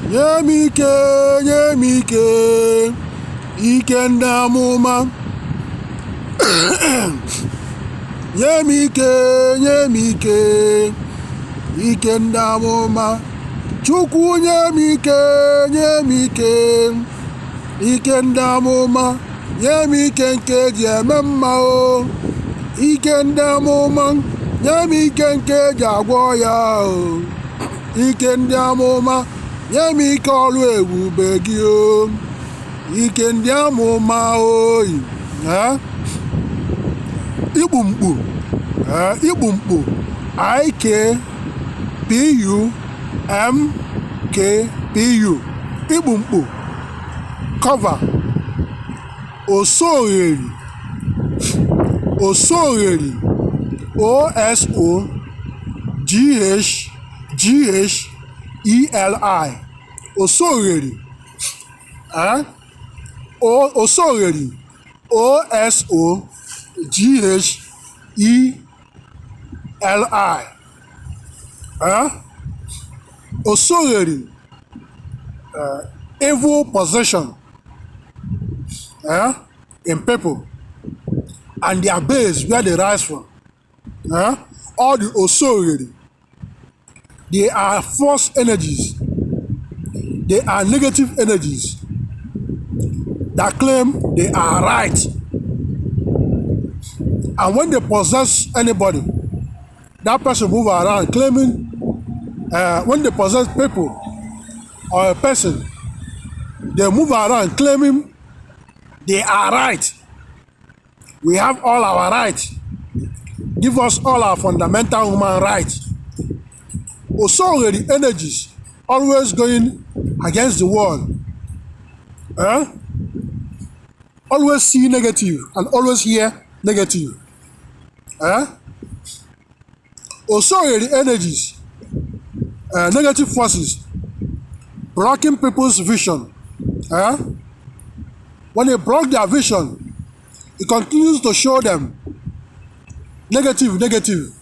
nye m ike, ike ndị amụma. Nye m ike, ike ndị amụma. Chukwu nye m ike, ike ndị amụma. Nye m ike nke eji eme mma o. Ike ndị amụma. Nye m ike nke eji agwọ ya o. Ike ndị amụma. Nye m ike ọrụ ebube gị o. Ike ndị amụma oyi. Ikpumkpu. Ikpumkpu. Ikpumkpu. Ikpumkpu. Cover. Osogheli. Osogheli. Osogheli. Osogheli. Osogheli. Osogheli. Evil possession in people and their base where they rise from. All the Osogheli, they are false energies. They are negative energies that claim they are right. And when they possess anybody, that person move around claiming, when they possess people or a person, they move around claiming they are right. We have all our rights. Give us all our fundamental human rights. Osogheli energies always going against the world. Always see negative and always hear negative. Osogheli energies, negative forces, blocking people's vision. When they block their vision, it continues to show them negative.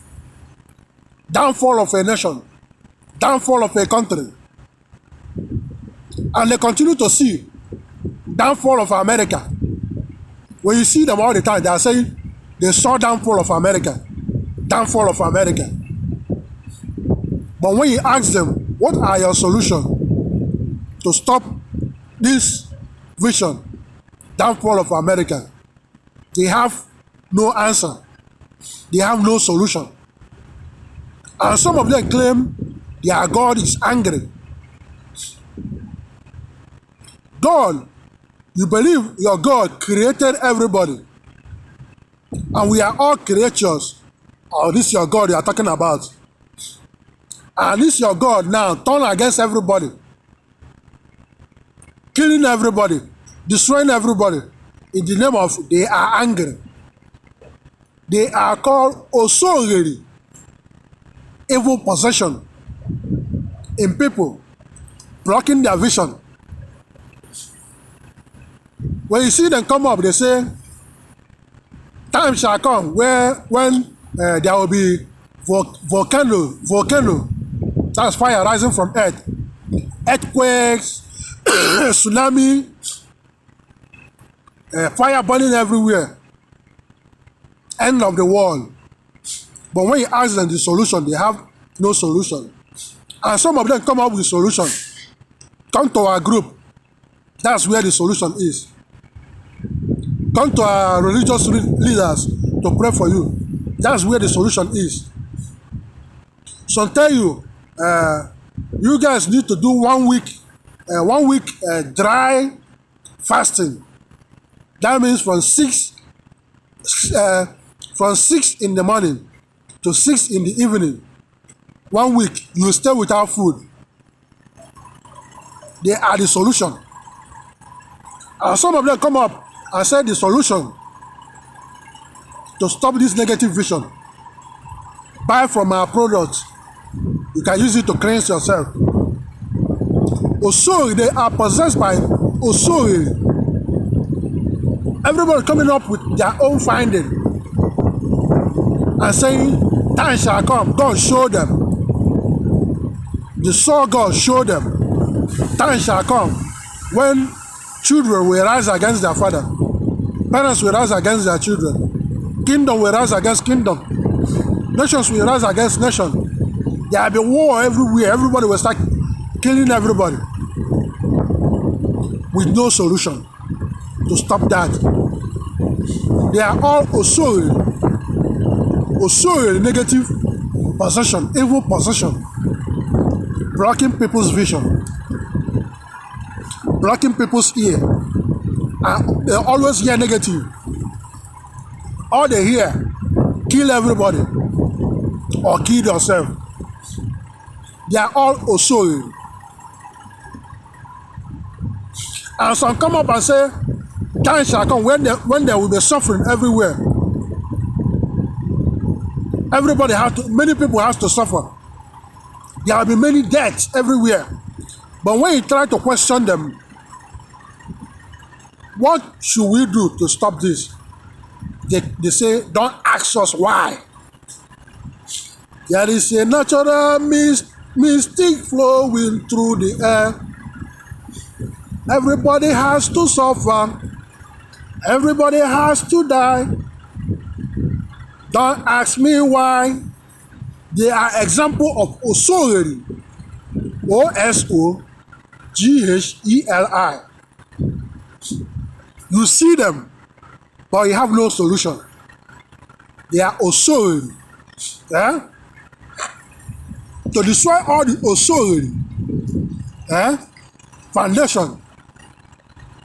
Downfall of a nation, downfall of a country. And they continue to see downfall of America. When you see them all the time, they are saying they saw downfall of America. Downfall of America. But when you ask them, what are your solutions to stop this vision, downfall of America? They have no answer. They have no solution. And some of them claim their God is angry. God, you believe your God created everybody. And we are all creatures. Oh, this is your God you are talking about. And this your God now turn against everybody. Killing everybody. Destroying everybody. In the name of they are angry. They are called Osogheli. Evil possession in people. Blocking their vision. When you see them come up, they say, time shall come when there will be volcano, that's fire rising from earth, earthquakes, tsunami, fire burning everywhere, end of the world. But when you ask them the solution, they have no solution. And some of them come up with solution. Come to our group. That's where the solution is. Come to our religious leaders to pray for you. That's where the solution is. Some tell you, you guys need to do 1 week dry fasting. That means from 6 in the morning to 6 in the evening. 1 week, you stay without food. They are the solution. And some of them come up and say the solution to stop this negative vision. Buy from our products. You can use it to cleanse yourself. Osogheli, they are possessed by Osogheli. Everybody coming up with their own finding and saying, time shall come, God show them. They saw God show them. Time shall come when children will rise against their father, parents will rise against their children, kingdom will rise against kingdom, nations will rise against nation. There will be war everywhere. Everybody will start killing everybody with no solution to stop that. They are all Osogheli, negative possession, evil possession, blocking people's vision, blocking people's ear. And they always hear negative. All they hear, kill everybody or kill yourself. They are all Osogheli. And some come up and say, time shall come when there will be suffering everywhere. Everybody many people have to suffer. There will be many deaths everywhere. But when you try to question them, what should we do to stop this? They say, don't ask us why. There is a natural mystic flowing through the air. Everybody has to suffer. Everybody has to die. Don't ask me why. They are example of Osogheli. Osogheli. You see them, but you have no solution. They are Osogheli. To destroy all the Osogheli foundation,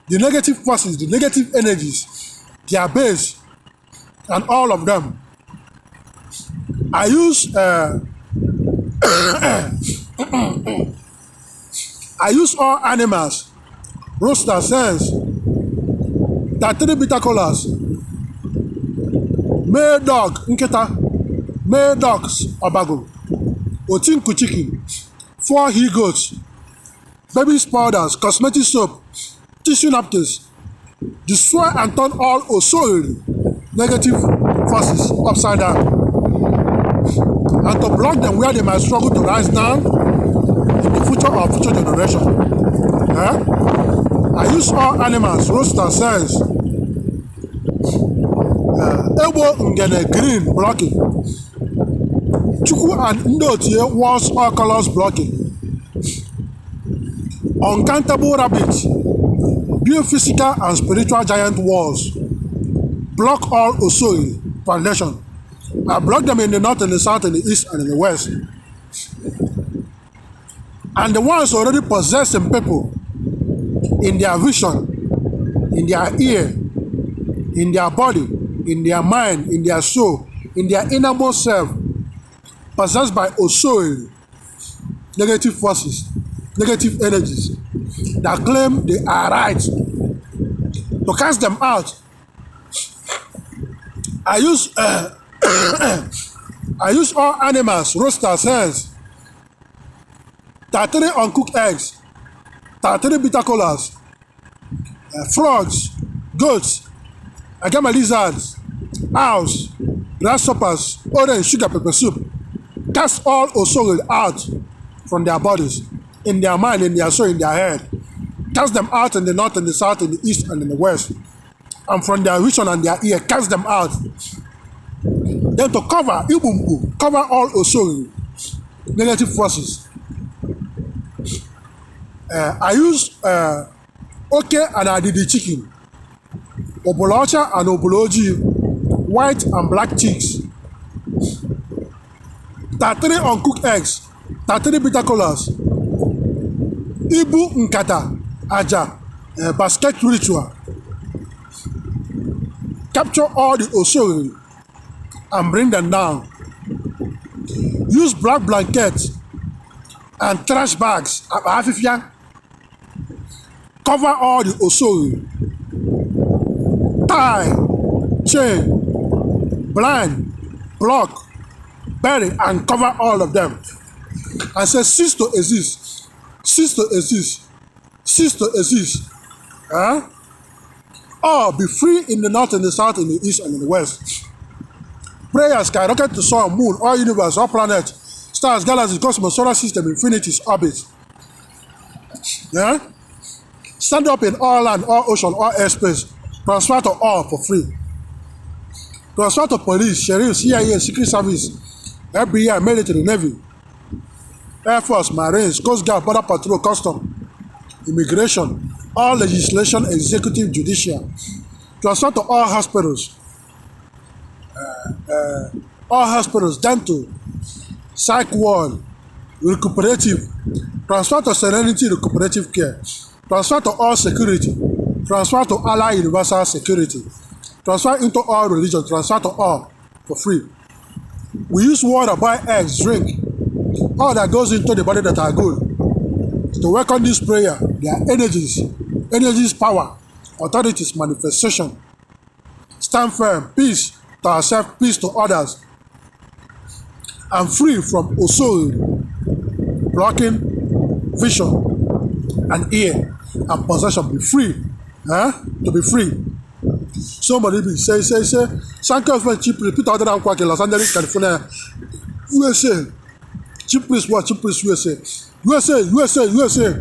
the negative forces, the negative energies, their base, and all of them. I use all animals, roosters, hens, 33 bitter colors, male dog, nketa, male dogs, obago, Otinku chicken, 4 he goats, baby powders, cosmetic soap, tissue napkins. Destroy and turn all Osogheli negative forces upside down, and to block them where they might struggle to rise down in the future of future generation. I use all animals, roosters, hens, Ebo ngene green blocking, Chukwu and Ndotie walls all colors blocking, uncountable rabbits, biophysical and spiritual giant walls block all Osogheli foundation. I block them in the north and the south and the east and in the west. And the ones already possessing people in their vision, in their ear, in their body, in their mind, in their soul, in their innermost self, possessed by Osogheli negative forces, negative energies that claim they are right. To cast them out, I use all animals, roosters, hens, 33 uncooked eggs, 33 bitter colors, frogs, goats, I get my lizards, owls, grasshoppers, orange sugar pepper soup. Cast all Osogheli out from their bodies, in their mind, in their soul, in their head. Cast them out in the north, in the south, in the east, and in the west. And from their vision and their ear, cast them out. Then to cover Ikpumkpu, cover all Osogheli negative forces. I use Oke and Adidi chicken, Obolocha and Oboloji, white and black chicks, 33 uncooked eggs, 33 bitter colors, Ibu Nkata, Aja, basket ritual. Capture all the Osogheli and bring them down. Use black blankets and trash bags. Cover all the Osogheli. Tie, chain, blind, block, bury, and cover all of them. And say, cease to exist. Cease to exist. Cease to exist. Or be free in the north, in the south, in the east, and in the west. Prayer skyrocket to sun, moon, all universe, all planets, stars, galaxies, cosmos, solar system, infinities, orbits. Yeah? Stand up in all land, all ocean, all airspace. Transfer to all for free. Transfer to police, sheriff, CIA, Secret Service, FBI, military, Navy, Air Force, Marines, Coast Guard, Border Patrol, Custom, Immigration, all legislation, executive, judicial. Transfer to all hospitals, dental, psych ward, recuperative. Transfer to Serenity Recuperative Care. Transfer to all security. Transfer to Allah Universal Security. Transfer into all religion. Transfer to all for free. We use water, buy eggs, drink. All that goes into the body that are good. To work on this prayer, their energies, power, authorities, manifestation. Stand firm, peace to ourselves, peace to others. And free from Osogheli, blocking vision and ear and possession. Be free. To be free. Somebody be say, Sanko is my Chiefpriest, Peter Odira Nkwuaku, Los Angeles, California, USA. Chiefpriest what? Chiefpriest USA. USA.